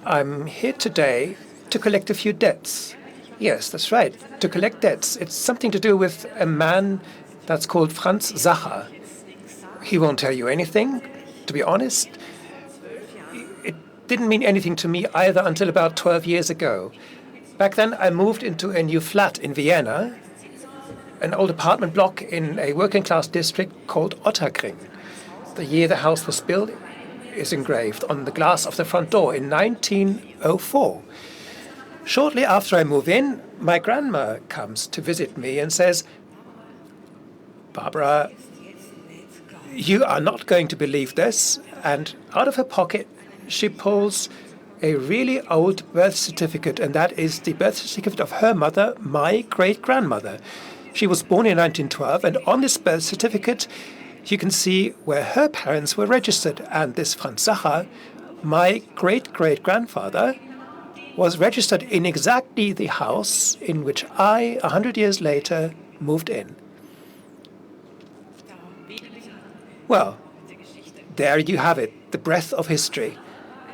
I'm here today to collect a few debts. Yes, that's right, to collect debts. It's something to do with a man that's called Franz Sacher. He won't tell you anything, to be honest. It didn't mean anything to me either until about 12 years ago. Back then, I moved into a new flat in Vienna, an old apartment block in a working-class district called Ottakring. The year the house was built is engraved on the glass of the front door in 1904. Shortly after I move in, my grandma comes to visit me and says, "Barbara, you are not going to believe this." And out of her pocket, she pulls a really old birth certificate, and that is the birth certificate of her mother, my great-grandmother. She was born in 1912, and on this birth certificate, you can see where her parents were registered. And this Franz Sacher, my great-great-grandfather, was registered in exactly the house in which I, 100 years later, moved in. Well, there you have it, the breadth of history.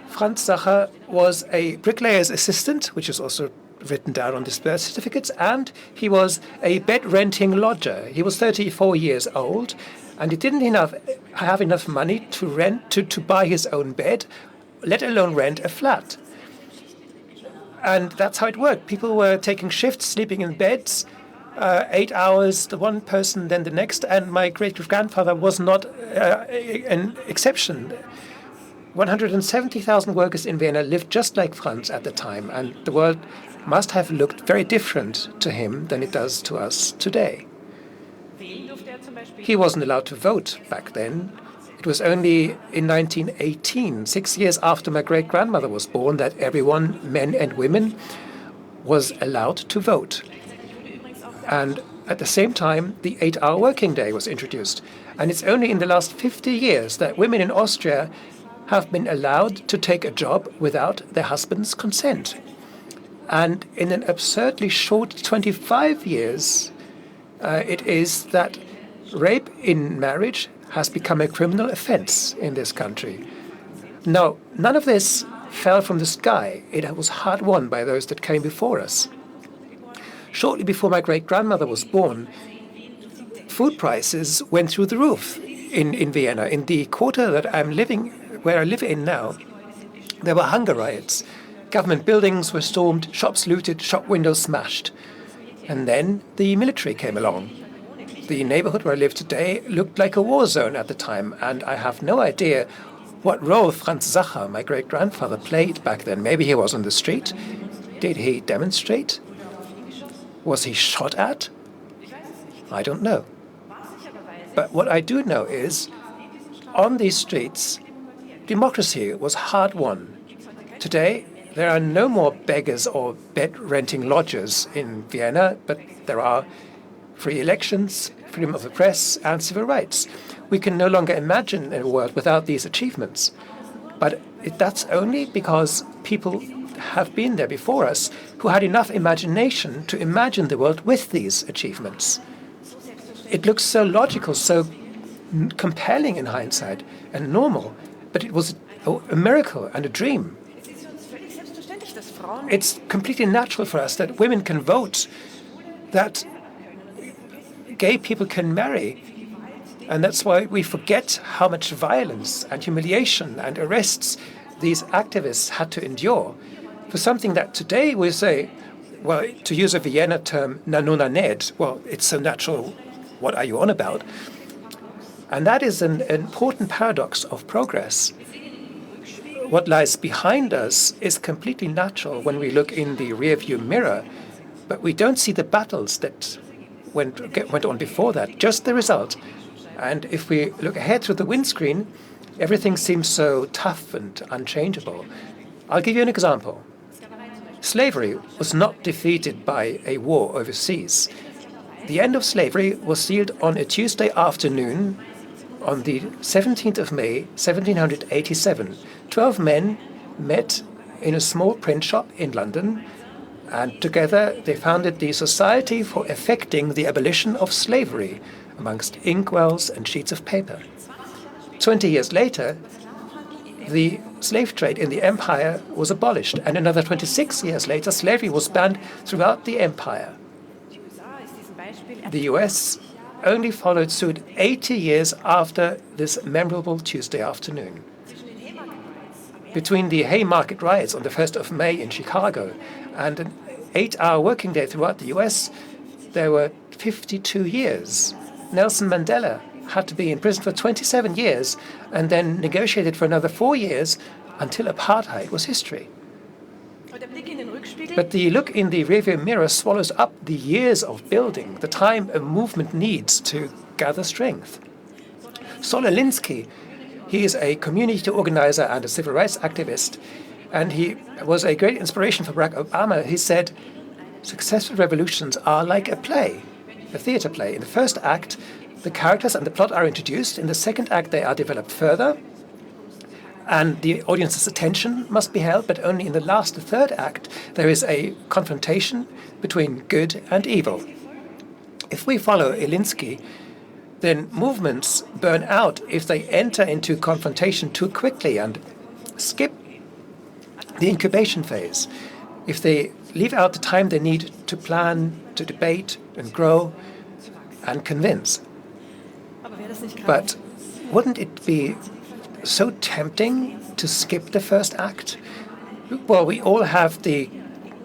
Franz Sacher was a bricklayer's assistant, which is also written down on this birth certificate, and he was a bed-renting lodger. He was 34 years old, and he didn't have enough money to buy his own bed, let alone rent a flat. And that's how it worked. People were taking shifts, sleeping in beds, 8 hours, the one person, then the next, and my great-grandfather was not an exception. 170,000 workers in Vienna lived just like Franz at the time, and the world must have looked very different to him than it does to us today. He wasn't allowed to vote back then. It was only in 1918, 6 years after my great-grandmother was born, that everyone, men and women, was allowed to vote. And at the same time, the 8-hour working day was introduced. And it's only in the last 50 years that women in Austria have been allowed to take a job without their husband's consent. And in an absurdly short 25 years, it is that rape in marriage has become a criminal offense in this country. Now, none of this fell from the sky. It was hard won by those that came before us. Shortly before my great-grandmother was born, food prices went through the roof in Vienna. In the quarter that where I live in now, there were hunger riots. Government buildings were stormed, shops looted, shop windows smashed. And then the military came along. The neighborhood where I live today looked like a war zone at the time, and I have no idea what role Franz Sacher, my great-grandfather, played back then. Maybe he was on the street. Did he demonstrate? Was he shot at? I don't know. But what I do know is, on these streets, democracy was hard won. Today, there are no more beggars or bed-renting lodgers in Vienna, but there are free elections, freedom of the press, and civil rights. We can no longer imagine a world without these achievements. But that's only because people have been there before us who had enough imagination to imagine the world with these achievements. It looks so logical, so compelling in hindsight, and normal, but it was a miracle and a dream. It's completely natural for us that women can vote, that gay people can marry. And that's why we forget how much violence and humiliation and arrests these activists had to endure for something that today we say, well, to use a Vienna term, na nona ned, well, it's so natural, what are you on about? And that is an important paradox of progress. What lies behind us is completely natural when we look in the rearview mirror, but we don't see the battles that went on before that, just the result. And if we look ahead through the windscreen, everything seems so tough and unchangeable. I'll give you an example. Slavery was not defeated by a war overseas. The end of slavery was sealed on a Tuesday afternoon on the 17th of May, 1787. 12 men met in a small print shop in London, and together they founded the Society for Effecting the Abolition of Slavery, amongst inkwells and sheets of paper. 20 years later, the slave trade in the empire was abolished, and another 26 years later, slavery was banned throughout the empire. The US only followed suit 80 years after this memorable Tuesday afternoon. Between the Haymarket riots on the 1st of May in Chicago and an 8-hour working day throughout the US, there were 52 years. Nelson Mandela had to be in prison for 27 years and then negotiated for another 4 years until apartheid was history. But the look in the rearview mirror swallows up the years of building, the time a movement needs to gather strength. Saul Alinsky, he is a community organizer and a civil rights activist, and he was a great inspiration for Barack Obama. He said, "Successful revolutions are like a play, a theater play. In the first act, the characters and the plot are introduced. In the second act, they are developed further, and the audience's attention must be held, but only in the last, the third act, there is a confrontation between good and evil." If we follow Alinsky, then movements burn out if they enter into confrontation too quickly and skip the incubation phase. If they leave out the time they need to plan, to debate and grow and convince. But wouldn't it be so tempting to skip the first act? Well, we all have the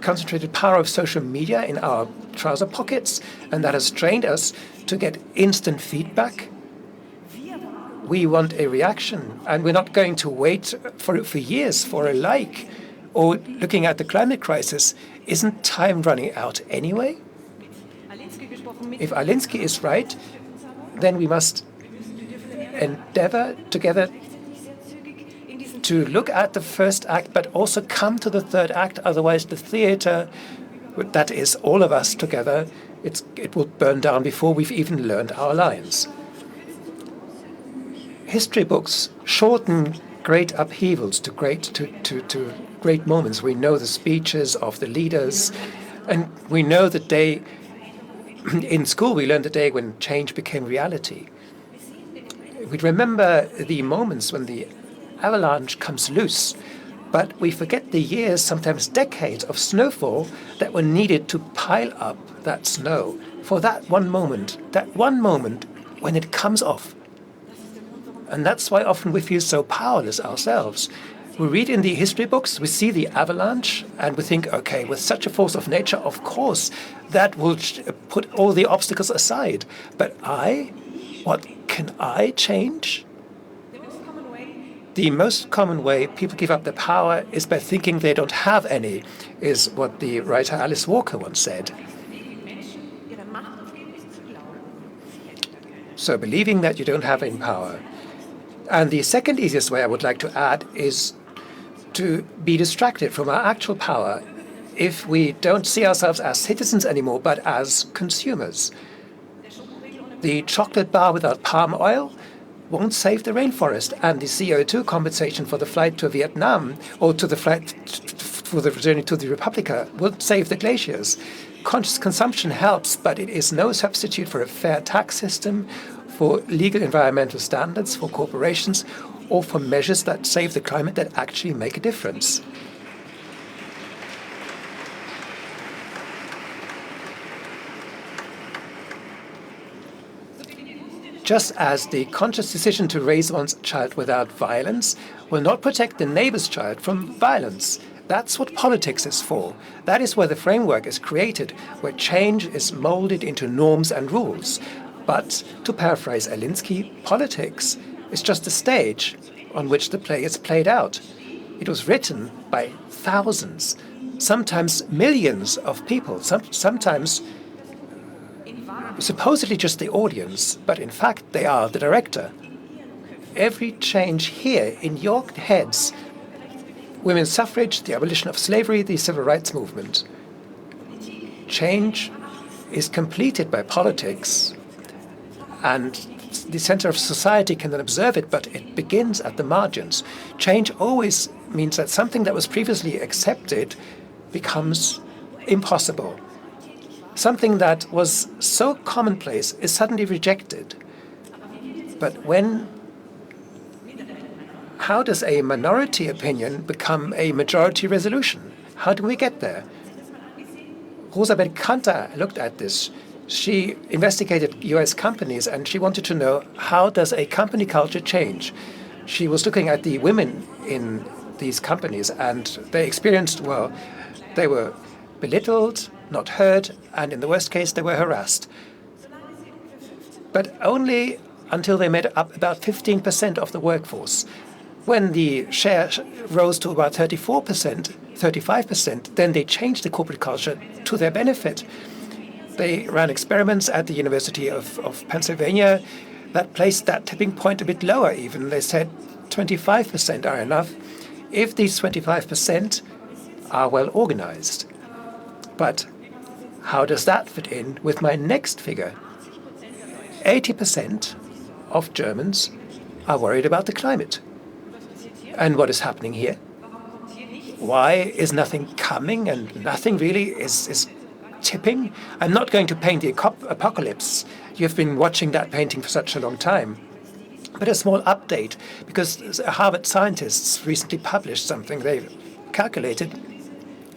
concentrated power of social media in our trouser pockets, and that has trained us to get instant feedback. We want a reaction, and we're not going to wait for years for a like. Or looking at the climate crisis, isn't time running out anyway? If Alinsky is right, then we must endeavor together to look at the first act, but also come to the third act. Otherwise, the theater, that is all of us together, it will burn down before we've even learned our lines. History books shorten great upheavals to great moments. We know the speeches of the leaders, and we know the day in school we learned the day when change became reality. We remember the moments when the avalanche comes loose, but we forget the years, sometimes decades, of snowfall that were needed to pile up that snow for that one moment when it comes off. And that's why often we feel so powerless ourselves. We read in the history books, we see the avalanche, and we think, okay, with such a force of nature, of course, that will put all the obstacles aside. But what can I change? The most common way people give up their power is by thinking they don't have any, is what the writer Alice Walker once said. So believing that you don't have any power. And the second easiest way I would like to add is to be distracted from our actual power if we don't see ourselves as citizens anymore, but as consumers. The chocolate bar without palm oil won't save the rainforest, and the CO2 compensation for the flight to Vietnam or to the flight for the journey to the Republica won't save the glaciers. Conscious consumption helps, but it is no substitute for a fair tax system, for legal environmental standards for corporations, or for measures that save the climate that actually make a difference. Just as the conscious decision to raise one's child without violence will not protect the neighbor's child from violence. That's what politics is for. That is where the framework is created, where change is molded into norms and rules. But, to paraphrase Alinsky, politics is just a stage on which the play is played out. It was written by thousands, sometimes millions of people, sometimes supposedly just the audience, but in fact they are the director. Every change here in your heads, women's suffrage, the abolition of slavery, the civil rights movement, change is completed by politics, and the center of society can then observe it, but it begins at the margins. Change always means that something that was previously accepted becomes impossible. Something that was so commonplace is suddenly rejected. But when how does a minority opinion become a majority resolution? How do we get there? Rosabeth Kanter looked at this. She investigated US companies and she wanted to know, how does a company culture change? She was looking at the women in these companies and they experienced, well, they were belittled, not heard, and in the worst case, they were harassed. But only until they made up about 15% of the workforce. When the share rose to about 34%, 35%, then they changed the corporate culture to their benefit. They ran experiments at the University of Pennsylvania that placed that tipping point a bit lower even. They said 25% are enough if these 25% are well organized. But how does that fit in with my next figure? 80% of Germans are worried about the climate. And what is happening here? Why is nothing coming and nothing really is tipping? I'm not going to paint the apocalypse. You've been watching that painting for such a long time. But a small update, because Harvard scientists recently published something. They've calculated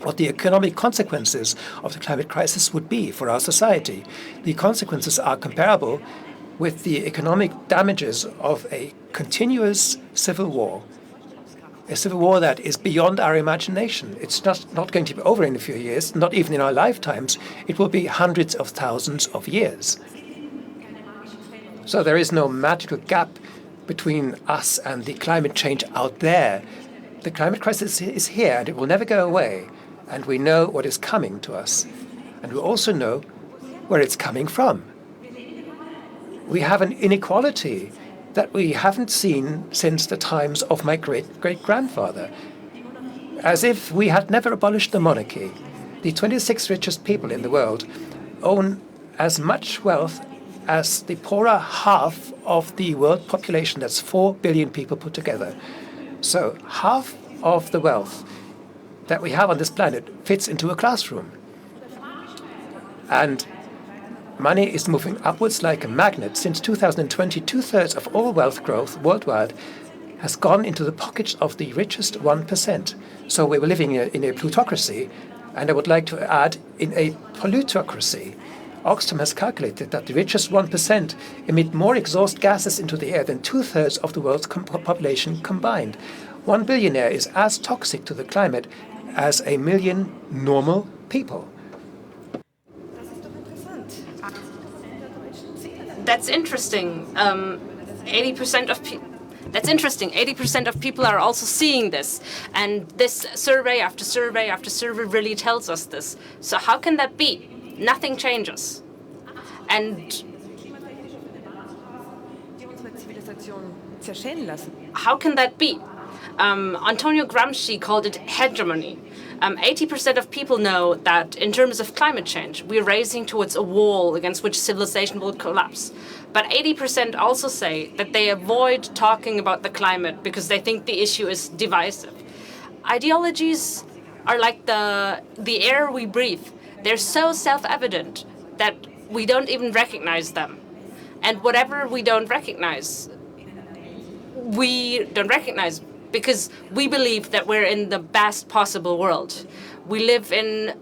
what the economic consequences of the climate crisis would be for our society. The consequences are comparable with the economic damages of a continuous civil war. A civil war that is beyond our imagination. It's not going to be over in a few years, not even in our lifetimes. It will be hundreds of thousands of years. So there is no magical gap between us and the climate change out there. The climate crisis is here and it will never go away. And we know what is coming to us. And we also know where it's coming from. We have an inequality that we haven't seen since the times of my great-great-grandfather. As if we had never abolished the monarchy. The 26 richest people in the world own as much wealth as the poorer half of the world population. That's 4 billion people put together. So half of the wealth that we have on this planet fits into a classroom. And money is moving upwards like a magnet. Since 2020, 2/3 of all wealth growth worldwide has gone into the pockets of the richest 1%. So we were living in a plutocracy, and I would like to add, in a plutocracy. Oxfam has calculated that the richest 1% emit more exhaust gases into the air than 2/3 of the world's population combined. One billionaire is as toxic to the climate as 1 million normal people. That's interesting. 80% of people. That's interesting. 80% of people are also seeing this, and this survey after survey after survey really tells us this. So how can that be? Nothing changes, and how can that be? Antonio Gramsci called it hegemony. 80% of people know that in terms of climate change, we're racing towards a wall against which civilization will collapse. But 80% also say that they avoid talking about the climate because they think the issue is divisive. Ideologies are like the air we breathe. They're so self-evident that we don't even recognize them. And whatever we don't recognize because we believe that we're in the best possible world. We live in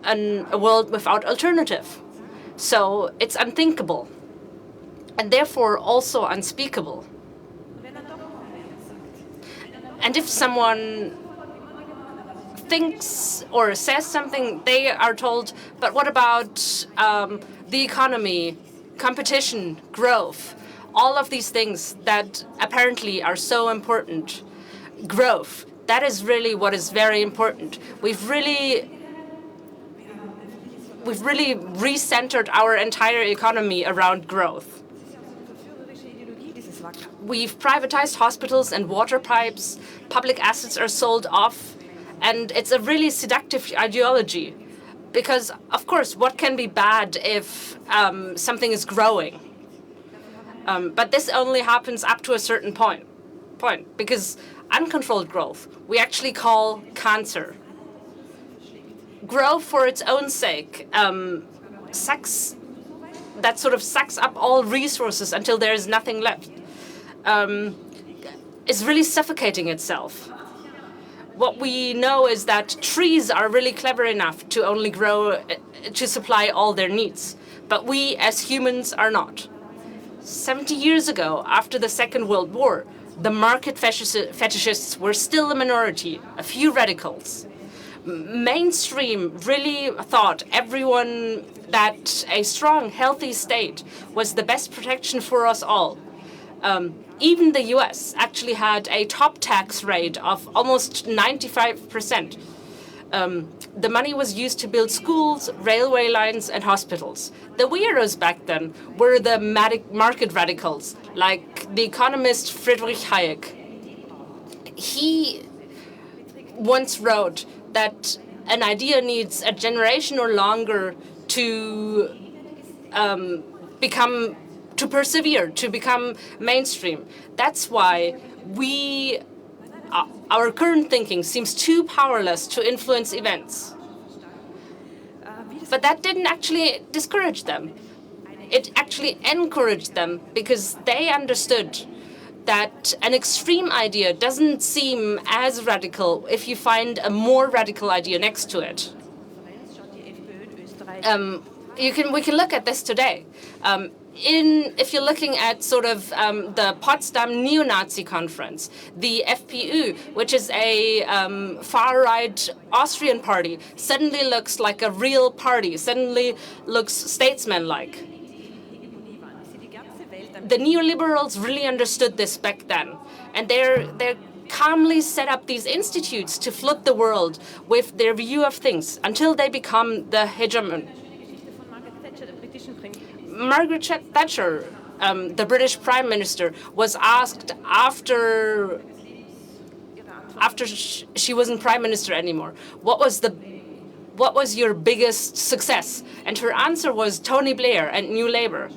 a world without alternative. So it's unthinkable, and therefore also unspeakable. And if someone thinks or says something, they are told, but what about the economy, competition, growth, all of these things that apparently are so important. Growth, that is really what is very important. We've really recentered our entire economy around growth. We've privatized hospitals and water pipes, public assets are sold off, and it's a really seductive ideology. Because, of course, what can be bad if something is growing? But this only happens up to a certain point. Because uncontrolled growth, we actually call cancer. Growth for its own sake sucks up all resources until there is nothing left. is really suffocating itself. What we know is that trees are really clever enough to only grow to supply all their needs, but we as humans are not. 70 years ago, after the Second World War, the market fetishists were still a minority, a few radicals. Mainstream really thought everyone that a strong, healthy state was the best protection for us all. Even the US actually had a top tax rate of almost 95%. The money was used to build schools, railway lines, and hospitals. The weirdos back then were the market radicals, like the economist Friedrich Hayek. He once wrote that an idea needs a generation or longer to persevere, to become mainstream. That's why our current thinking seems too powerless to influence events. But that didn't actually discourage them. It actually encouraged them because they understood that an extreme idea doesn't seem as radical if you find a more radical idea next to it. We can look at this today. If you're looking at sort of the Potsdam neo-Nazi conference, the FPÖ, which is a far-right Austrian party, suddenly looks like a real party, suddenly looks statesman-like. The neoliberals really understood this back then, and they're calmly set up these institutes to flood the world with their view of things until they become the hegemon. Margaret Thatcher, the British Prime Minister, was asked after she wasn't Prime Minister anymore, what was your biggest success? And her answer was Tony Blair and New Labour.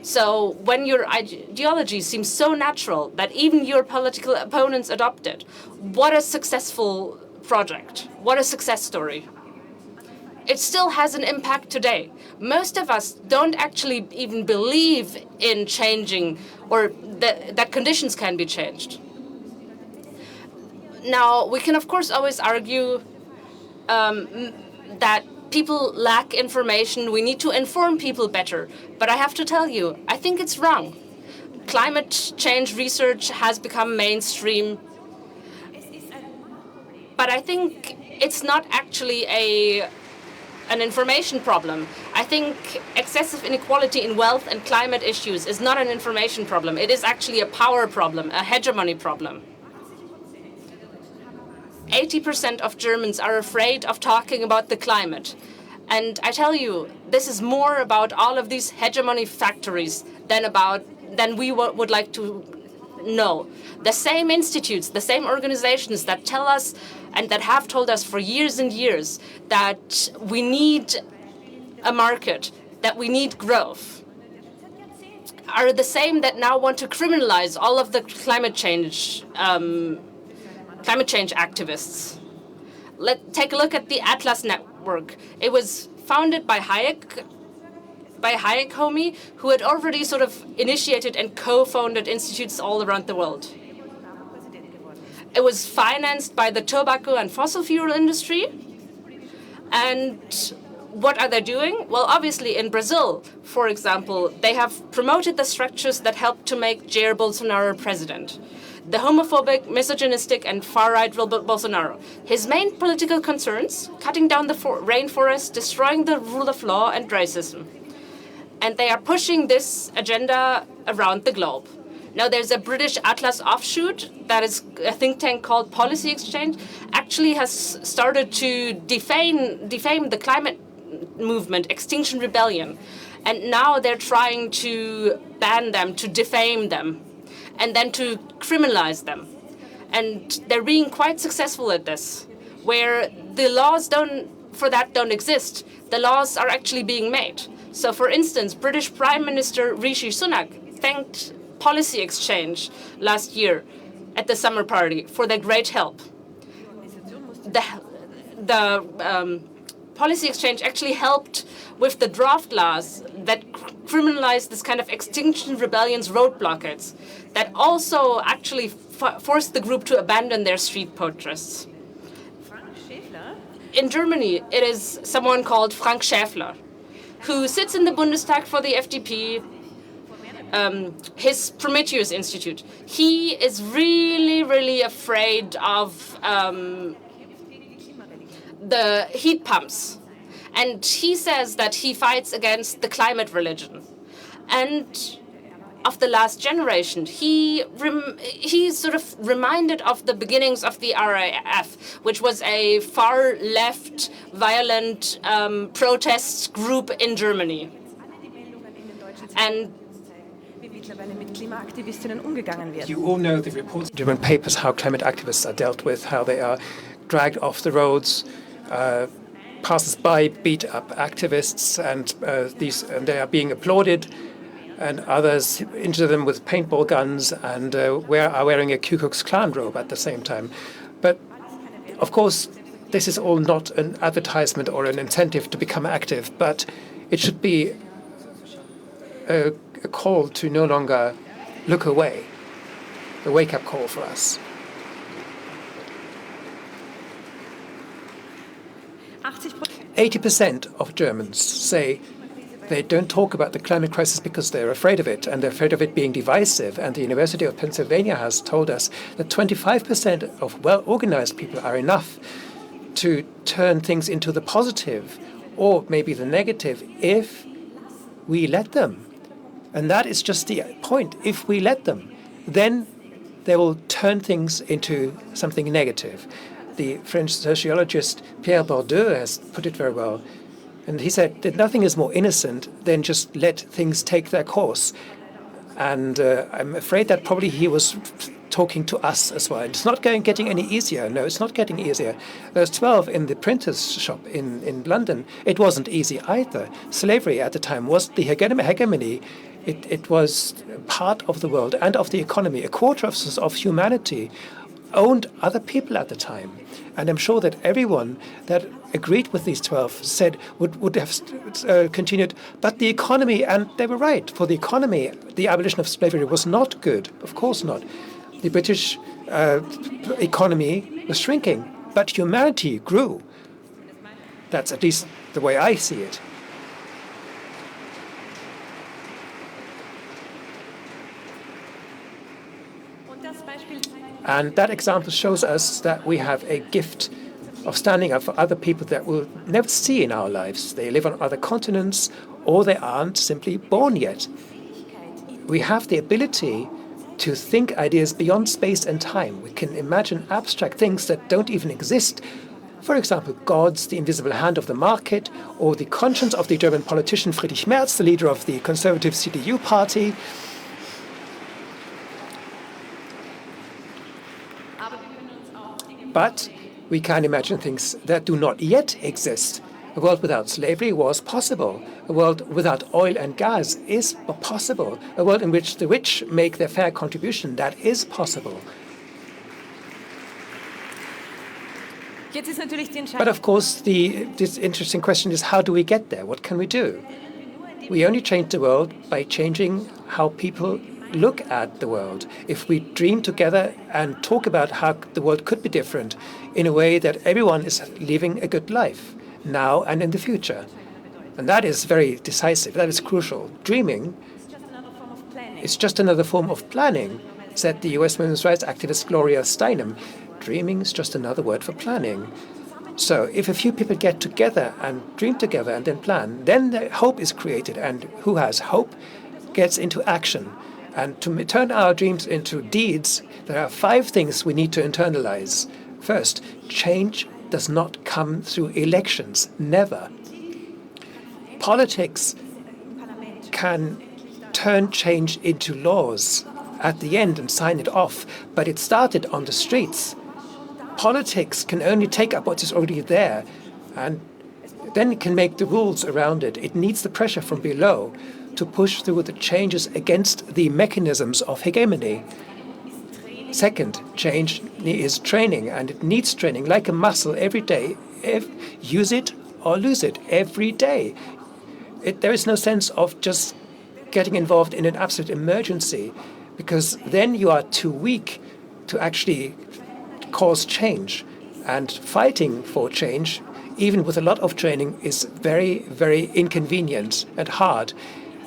So when your ideology seems so natural that even your political opponents adopt it, what a successful project, what a success story. It still has an impact today. Most of us don't actually even believe in changing or that conditions can be changed. Now, we can of course always argue that people lack information. We need to inform people better. But I have to tell you, I think it's wrong. Climate change research has become mainstream. But I think it's not actually an information problem. I think excessive inequality in wealth and climate issues is not an information problem. It is actually a power problem, a hegemony problem. 80% of Germans are afraid of talking about the climate. And I tell you, this is more about all of these hegemony factories than we would like to know. The same institutes, the same organizations that tell us and that have told us for years and years that we need a market, that we need growth, are the same that now want to criminalize all of the climate change activists. Take a look at the Atlas Network. It was founded by Hayek homie, who had already sort of initiated and co-founded institutes all around the world. It was financed by the tobacco and fossil fuel industry. And what are they doing? Well, obviously in Brazil, for example, they have promoted the structures that helped to make Jair Bolsonaro president. The homophobic, misogynistic, and far-right Bolsonaro. His main political concerns, cutting down the rainforest, destroying the rule of law, and racism. And they are pushing this agenda around the globe. Now, there's a British Atlas offshoot that is a think tank called Policy Exchange, actually has started to defame the climate movement, Extinction Rebellion. And now they're trying to ban them, to defame them, and then to criminalize them. And they're being quite successful at this, where the laws don't exist. The laws are actually being made. So, for instance, British Prime Minister Rishi Sunak thanked Policy Exchange last year at the summer party for their great help. The policy exchange actually helped with the draft laws that criminalized this kind of Extinction Rebellion's road blockades, that also actually forced the group to abandon their street protests. In Germany, it is someone called Frank Schäfler, who sits in the Bundestag for the FDP, his Prometheus Institute. He is really, really afraid of the heat pumps. And he says that he fights against the climate religion. And of the last generation, he sort of reminded of the beginnings of the RAF, which was a far-left, violent protest group in Germany. And you all know the reports in German papers how climate activists are dealt with, how they are dragged off the roads. Passers-by beat up activists, and they are being applauded, and others injure them with paintball guns and are wearing a Ku Klux Klan robe at the same time. But of course, this is all not an advertisement or an incentive to become active, but it should be a call to no longer look away, a wake-up call for us. 80% of Germans say they don't talk about the climate crisis because they're afraid of it, and they're afraid of it being divisive. And the University of Pennsylvania has told us that 25% of well-organized people are enough to turn things into the positive or maybe the negative if we let them. And that is just the point. If we let them, then they will turn things into something negative. The French sociologist Pierre Bourdieu has put it very well. And he said that nothing is more innocent than just let things take their course. And I'm afraid that probably he was talking to us as well. It's not getting any easier. No, it's not getting easier. There's 12 in the printer's shop in London. It wasn't easy either. Slavery at the time was the hegemony. It was part of the world and of the economy. A quarter of humanity owned other people at the time. And I'm sure that everyone that agreed with these 12 said would have continued. But the economy, and they were right, for the economy, the abolition of slavery was not good. Of course not. The British economy was shrinking, but humanity grew. That's at least the way I see it. And that example shows us that we have a gift of standing up for other people that we'll never see in our lives. They live on other continents, or they aren't simply born yet. We have the ability to think ideas beyond space and time. We can imagine abstract things that don't even exist. For example, gods, the invisible hand of the market, or the conscience of the German politician Friedrich Merz, the leader of the conservative CDU party. But we can imagine things that do not yet exist. A world without slavery was possible. A world without oil and gas is possible. A world in which the rich make their fair contribution, that is possible. But of course, this interesting question is, how do we get there? What can we do? We only change the world by changing how people look at the world. If we dream together and talk about how the world could be different in a way that everyone is living a good life, now and in the future. And that is very decisive. That is crucial. Dreaming is just another form of planning, said the US women's rights activist Gloria Steinem. Dreaming is just another word for planning. So if a few people get together and dream together and then plan, then the hope is created. And who has hope gets into action. And to turn our dreams into deeds, there are 5 things we need to internalize. First, change does not come through elections. Never. Politics can turn change into laws at the end and sign it off, but it started on the streets. Politics can only take up what is already there, and then it can make the rules around it. It needs the pressure from below to push through the changes against the mechanisms of hegemony. Second, change is training, and it needs training like a muscle every day. Use it or lose it every day. There is no sense of just getting involved in an absolute emergency, because then you are too weak to actually cause change. And fighting for change, even with a lot of training, is very, very inconvenient and hard.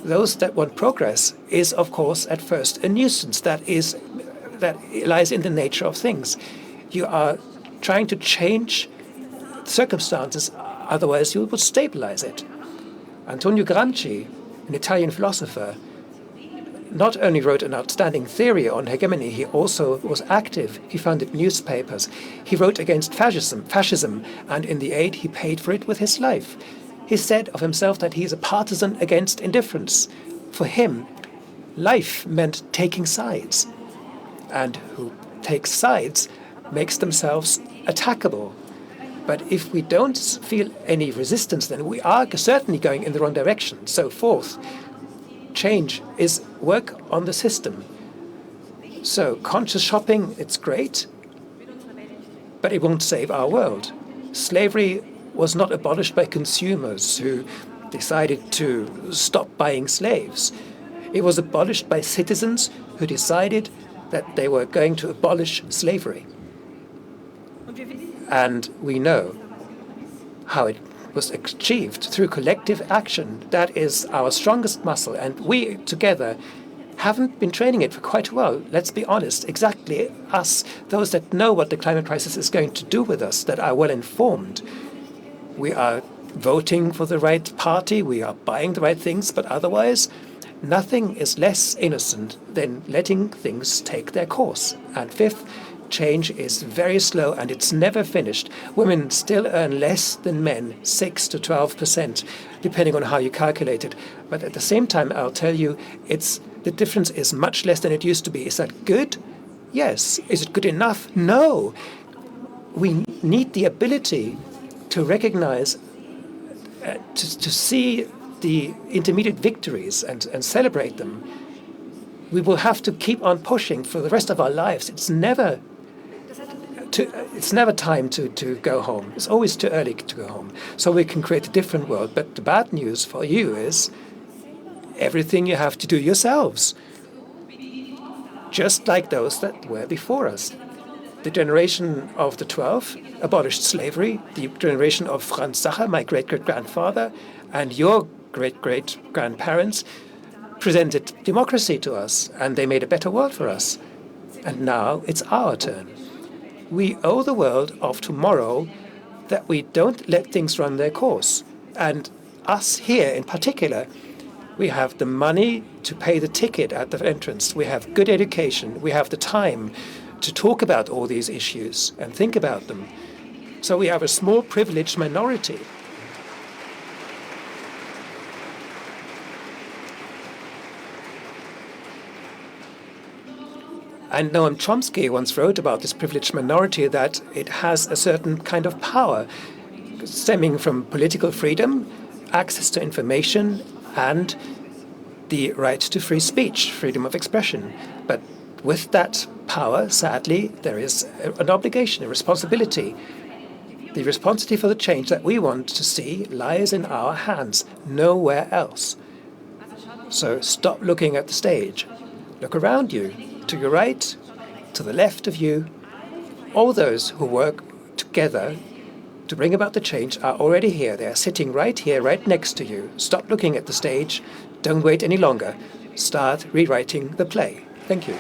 Those that want progress is, of course, at first a nuisance. That lies in the nature of things. You are trying to change circumstances, otherwise you would stabilize it. Antonio Gramsci, an Italian philosopher, not only wrote an outstanding theory on hegemony, he also was active. He founded newspapers. He wrote against fascism, and in the aid he paid for it with his life. He said of himself that he is a partisan against indifference. For him, life meant taking sides. And who takes sides makes themselves attackable. But if we don't feel any resistance, then we are certainly going in the wrong direction. So fourth, change is work on the system. So conscious shopping, it's great, but it won't save our world. Slavery was not abolished by consumers who decided to stop buying slaves. It was abolished by citizens who decided that they were going to abolish slavery. And we know how it was achieved through collective action. That is our strongest muscle, and we together haven't been training it for quite a while. Let's be honest, exactly us, those that know what the climate crisis is going to do with us, that are well informed. We are voting for the right party, we are buying the right things, but otherwise nothing is less innocent than letting things take their course. And fifth, change is very slow and it's never finished. Women still earn less than men, 6 to 12%, depending on how you calculate it. But at the same time, I'll tell you, the difference is much less than it used to be. Is that good? Yes. Is it good enough? No. We need the ability to recognize, to see the intermediate victories and celebrate them. We will have to keep on pushing for the rest of our lives. It's never time to go home. It's always too early to go home. So we can create a different world. But the bad news for you is everything you have to do yourselves, just like those that were before us. The generation of the 12 abolished slavery. The generation of Franz Sacher, my great-great-grandfather, and your great-great-grandparents presented democracy to us, and they made a better world for us. And now it's our turn. We owe the world of tomorrow that we don't let things run their course. And us here in particular, we have the money to pay the ticket at the entrance. We have good education. We have the time to talk about all these issues and think about them. So we have a small privileged minority. And Noam Chomsky once wrote about this privileged minority that it has a certain kind of power stemming from political freedom, access to information, and the right to free speech, freedom of expression. But with that power, sadly, there is an obligation, a responsibility. The responsibility for the change that we want to see lies in our hands, nowhere else. So stop looking at the stage. Look around you. To your right, to the left of you, all those who work together to bring about the change are already here. They are sitting right here, right next to you. Stop looking at the stage. Don't wait any longer. Start rewriting the play. Thank you.